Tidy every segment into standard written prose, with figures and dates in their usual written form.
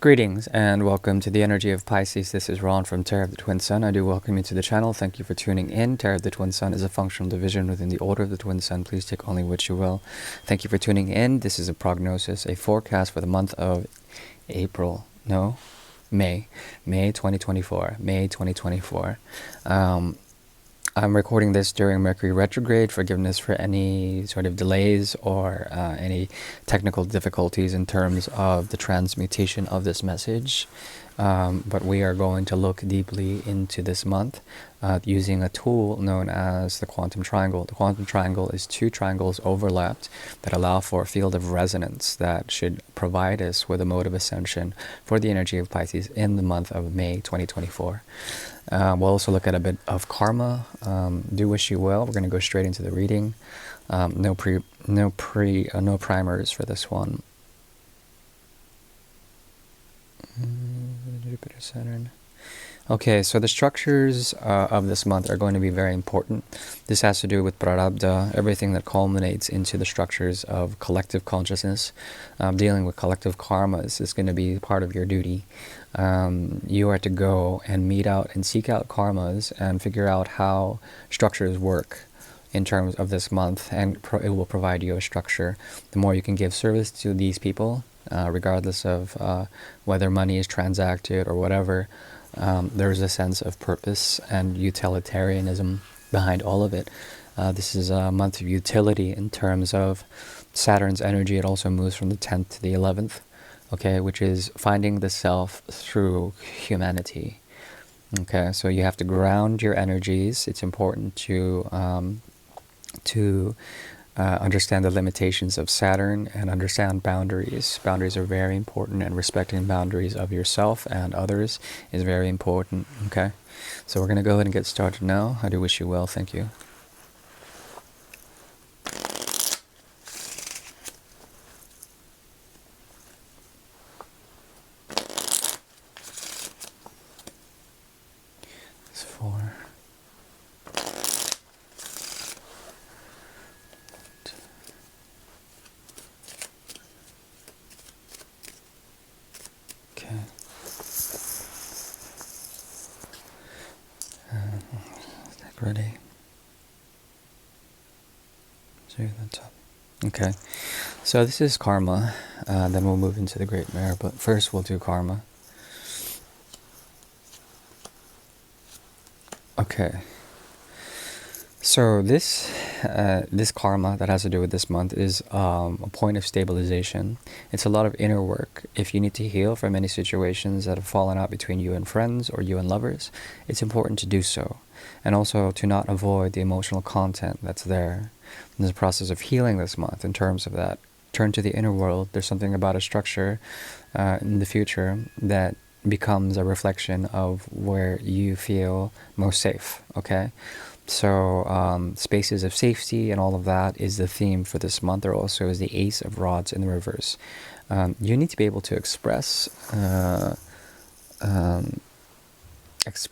Greetings and welcome to the energy of Pisces. This is Ron from Tarot of the Twin Sun. I do welcome you to the channel. Thank you for tuning in. Tarot of the Twin Sun is a functional division within the Order of the Twin Sun. Please take only what you will. Thank you for tuning in. This is a prognosis, a forecast for the month of May 2024. May 2024. I'm recording this during Mercury retrograde. Forgiveness for any sort of delays or any technical difficulties in terms of the transmutation of this message. But we are going to look deeply into this month using a tool known as the quantum triangle. The quantum triangle is two triangles overlapped that allow for a field of resonance that should provide us with a mode of ascension for the energy of Pisces in the month of May 2024. We'll also look at a bit of karma. Do wish you well. We're going to go straight into the reading. No primers for this one. Jupiter, Saturn. Okay, so the structures of this month are going to be very important. This has to do with prarabdha, everything that culminates into the structures of collective consciousness. Dealing with collective karmas is going to be part of your duty. You are to go and meet out and seek out karmas and figure out how structures work in terms of this month, and it will provide you a structure. The more you can give service to these people, regardless of whether money is transacted or whatever, there's a sense of purpose and utilitarianism behind all of it. This is a month of utility in terms of Saturn's energy. It also moves from the 10th to the 11th, okay, which is finding the self through humanity. Okay, so you have to ground your energies. It's important to understand the limitations of Saturn and understand boundaries. Boundaries are very important, and respecting boundaries of yourself and others is very important, okay? So we're going to go ahead and get started now. I do wish you well. Thank you. It's 4. Ready? So that's up. Okay, so this is karma. Then we'll move into the Great Mare, but first we'll do karma. Okay. So this karma that has to do with this month is a point of stabilization. It's a lot of inner work. If you need to heal from any situations that have fallen out between you and friends or you and lovers, it's important to do so. And also to not avoid the emotional content that's there. There's a process of healing this month in terms of that. Turn to the inner world. There's something about a structure in the future that becomes a reflection of where you feel most safe, okay? So spaces of safety and all of that is the theme for this month. There also is the Ace of Rods in the reverse. You need to be able to express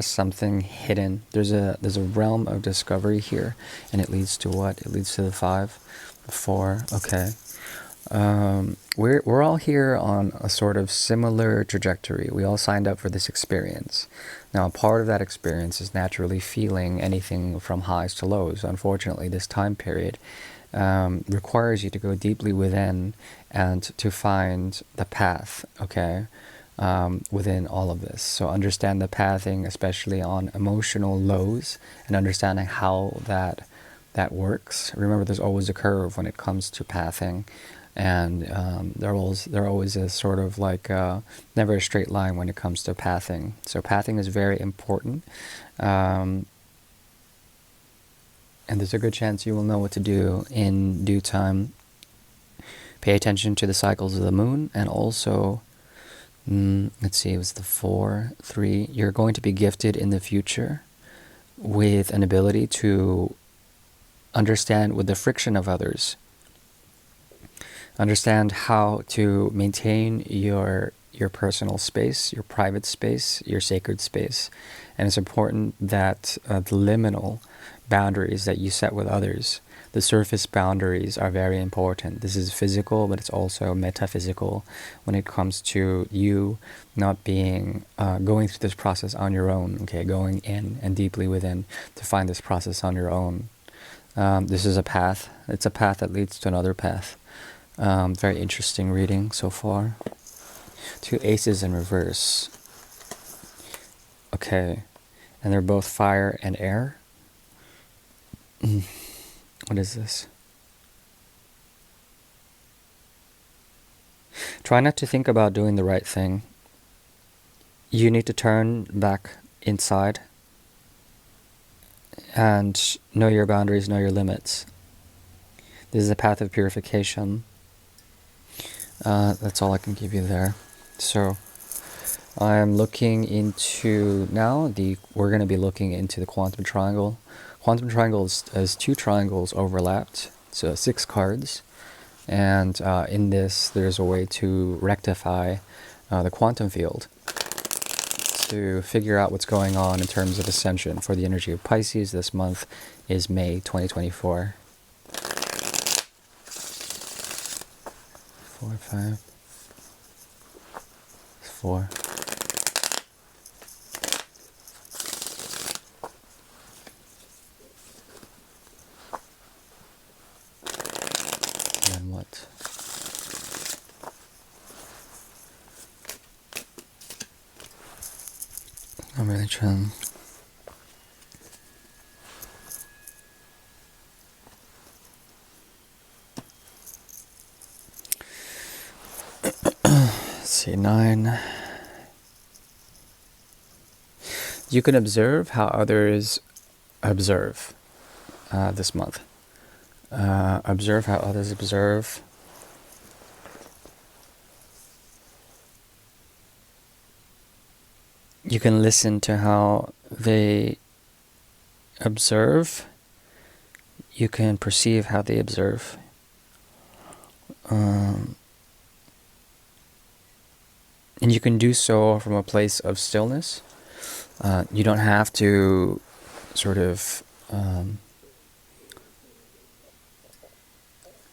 something hidden. There's a realm of discovery here, and it leads to what? It leads to the 5, 4. Okay. We're all here on a sort of similar trajectory. We all signed up for this experience. Now, part of that experience is naturally feeling anything from highs to lows. Unfortunately, this time period requires you to go deeply within and to find the path, okay, within all of this. So understand the pathing, especially on emotional lows, and understanding how that works. Remember, there's always a curve when it comes to pathing. And there always is sort of like never a straight line when it comes to pathing. So pathing is very important, and there's a good chance you will know what to do in due time. Pay attention to the cycles of the moon, and also, let's see, it was the 4, 3. You're going to be gifted in the future with an ability to understand with the friction of others. Understand how to maintain your personal space, your private space, your sacred space. And it's important that the liminal boundaries that you set with others The surface boundaries are very important. This is physical, but it's also metaphysical when it comes to you not being going through this process on your own. Okay, going in and deeply within to find this process on your own. This is a path. It's a path that leads to another path. Very interesting reading so far. 2 aces in reverse. Okay, and they're both fire and air. What is this? Try not to think about doing the right thing. You need to turn back inside and know your boundaries, know your limits. This is a path of purification. That's all I can give you there. So I'm looking into now we're going to be looking into the quantum triangle. Quantum triangle is 2 triangles overlapped, so 6 cards. And in this, there's a way to rectify the quantum field to figure out what's going on in terms of ascension for the energy of Pisces. This month is May 2024. 4, 5, 4. And then what? I'm really trying. Let's see, 9. You can observe how others observe this month. Observe how others observe. You can listen to how they observe. You can perceive how they observe. And you can do so from a place of stillness. You don't have to sort of...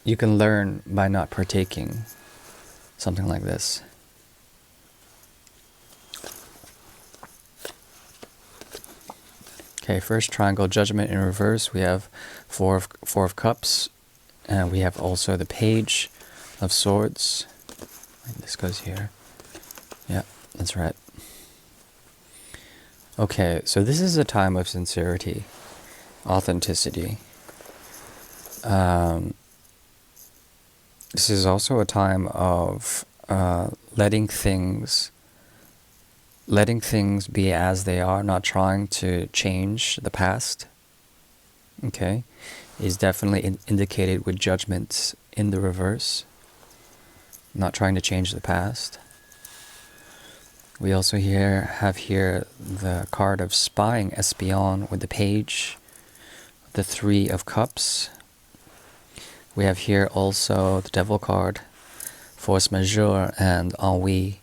you can learn by not partaking. Something like this. Okay, first triangle, Judgment in reverse. We have four of Cups, and we have also the Page of Swords. This goes here. Yeah, that's right. Okay, so this is a time of sincerity, authenticity. This is also a time of letting things be as they are, not trying to change the past. Okay, is definitely indicated with Judgment in the reverse. Not trying to change the past. We also have here the card of spying, espion, with the Page, the 3 of Cups. We have here also the Devil card, force majeure, and ennui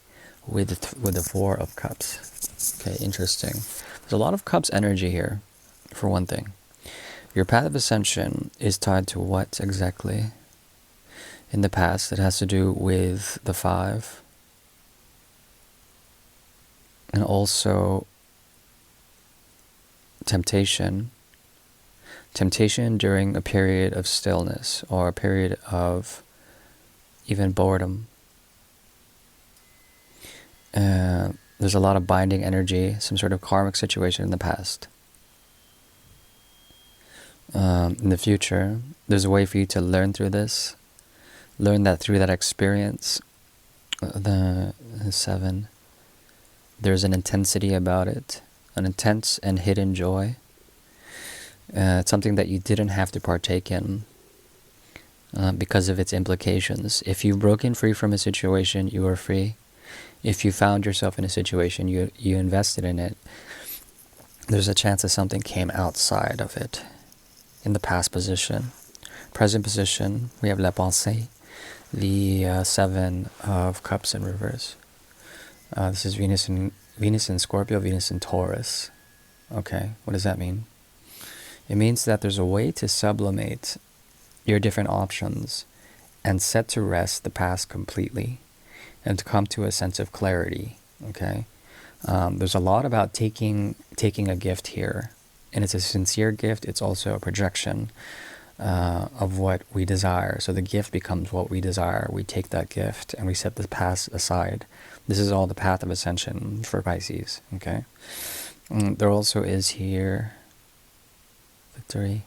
with the 4 of Cups. Okay, interesting. There's a lot of Cups energy here, for one thing. Your path of ascension is tied to what exactly? In the past, it has to do with the 5. And also temptation. Temptation during a period of stillness or a period of even boredom. There's a lot of binding energy, some sort of karmic situation in the past. In the future, there's a way for you to learn through this. Learn that through that experience. The 7. There's an intensity about it, an intense and hidden joy. It's something that you didn't have to partake in because of its implications. If you've broken free from a situation, you are free. If you found yourself in a situation, you invested in it, there's a chance that something came outside of it. In the past position. Present position, we have la pensée, the 7 of Cups in reverse. This is Venus in Scorpio, Venus in Taurus. Okay, what does that mean? It means that there's a way to sublimate your different options and set to rest the past completely and to come to a sense of clarity, okay? There's a lot about taking a gift here, and it's a sincere gift. It's also a projection of what we desire. So the gift becomes what we desire. We take that gift and we set the past aside. This is all the path of ascension for Pisces, okay? There also is here victory,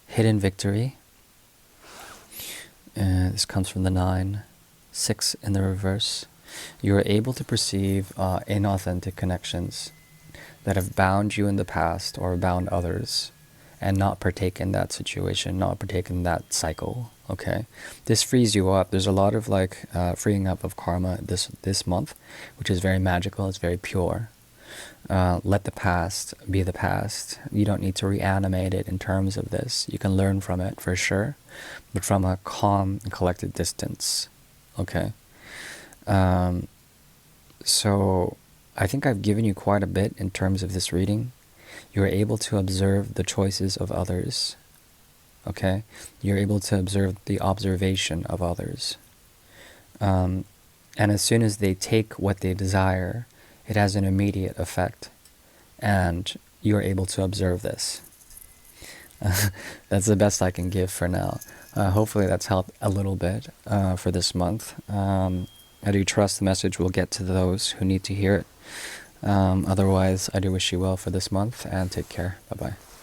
hidden victory. This comes from the 9, 6 in the reverse. You are able to perceive inauthentic connections that have bound you in the past or bound others, and not partake in that situation, not partake in that cycle, okay? This frees you up. There's a lot of freeing up of karma this month, which is very magical, it's very pure. Let the past be the past. You don't need to reanimate it in terms of this. You can learn from it for sure, but from a calm and collected distance, okay? So I think I've given you quite a bit in terms of this reading. You're able to observe the choices of others, okay? You're able to observe the observation of others. And as soon as they take what they desire, it has an immediate effect, and you're able to observe this. That's the best I can give for now. Hopefully that's helped a little bit for this month. I do trust the message will get to those who need to hear it. Otherwise, I do wish you well for this month, and take care. Bye-bye.